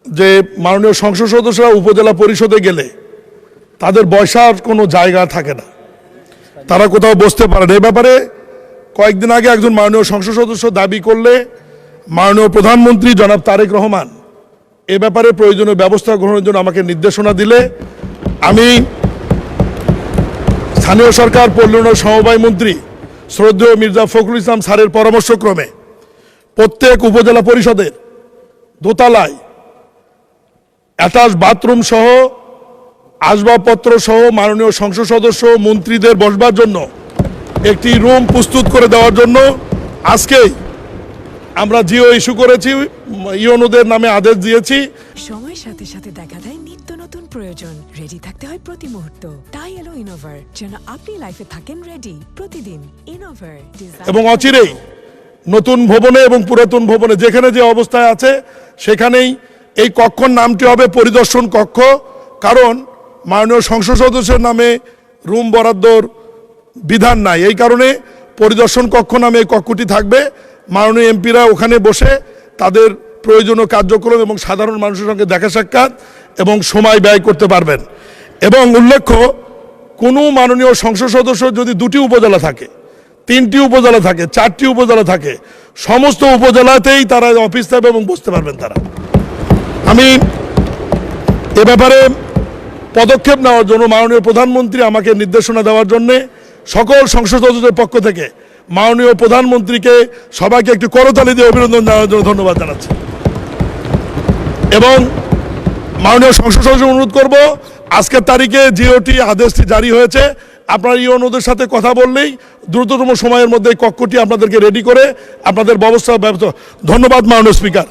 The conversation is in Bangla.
যে মাননীয় সংসদ সদস্যরা উপজেলা পরিষদে গেলে তাদের বসার কোনো জায়গা থাকে না, তারা কোথাও বসতে পারে না। এই ব্যাপারে কয়েকদিন আগে একজন মাননীয় সংসদ সদস্য দাবি করলে মাননীয় প্রধানমন্ত্রী জনাব তারেক রহমান এ ব্যাপারে প্রয়োজনীয় ব্যবস্থা গ্রহণের জন্য আমাকে নির্দেশনা দিলে আমি স্থানীয় সরকার পল্লী উন্নয়ন সমবায় মন্ত্রী শ্রদ্ধেয় মির্জা ফখরুল ইসলাম স্যারের পরামর্শক্রমে প্রত্যেক উপজেলা পরিষদের দোতলায় অ্যাটাচ বাথরুম সহ আসবাবপত্র সহ মাননীয় সংসদ সদস্য মন্ত্রীদের বসবার জন্য একটি রুম প্রস্তুত করে দেওয়ার জন্য আজকেই আমরা জিও ইস্যু করেছি, ইউনোদের নামে আদেশ দিয়েছি। সময়ের সাথে সাথে দেখা দেয় নিত্য নতুন প্রয়োজন, রেডি থাকতে হয় প্রতি মুহূর্ত। তাই এলো ইনোভার, যেন আপনি লাইফে থাকেন রেডি প্রতিদিন। ইনোভার এবং অচিরেই নতুন ভবনে এবং পুরাতন ভবনে যেখানে যে অবস্থায় আছে সেখানেই এই কক্ষর নামটি হবে পরিদর্শন কক্ষ, কারণ মাননীয় সংসদ সদস্যের নামে রুম বরাদ্দর বিধান নাই। এই কারণে পরিদর্শন কক্ষ নামে এই কক্ষটি থাকবে। মাননীয় এমপিরা ওখানে বসে তাদের প্রয়োজনীয় কার্যক্রম এবং সাধারণ মানুষের সঙ্গে দেখা সাক্ষাৎ এবং সময় ব্যয় করতে পারবেন। এবং উল্লেখ্য, কোনো মাননীয় সংসদ সদস্য যদি 2টি উপজেলা থাকে, 3টি উপজেলা থাকে, 4টি উপজেলা থাকে, সমস্ত উপজেলাতেই তারা অফিস থাকবে এবং বসতে পারবেন তারা। আমি এ ব্যাপারে পদক্ষেপ নেওয়ার জন্য মাননীয় প্রধানমন্ত্রী আমাকে নির্দেশনা দেওয়ার জন্যে সকল সংসদ সদস্যদের পক্ষ থেকে মাননীয় প্রধানমন্ত্রীকে সবাইকে একটি করতালি দিয়ে অভিনন্দন জানানোর জন্য ধন্যবাদ জানাচ্ছি। এবং মাননীয় সংসদ সদস্য অনুরোধ করব, আজকের তারিখে জিওটি আদেশটি জারি হয়েছে, আপনার ইউনোদের সাথে কথা বললেই দ্রুততম সময়ের মধ্যে কক্ষটি আপনাদেরকে রেডি করে আপনাদের ব্যবস্থা। ধন্যবাদ মাননীয় স্পিকার।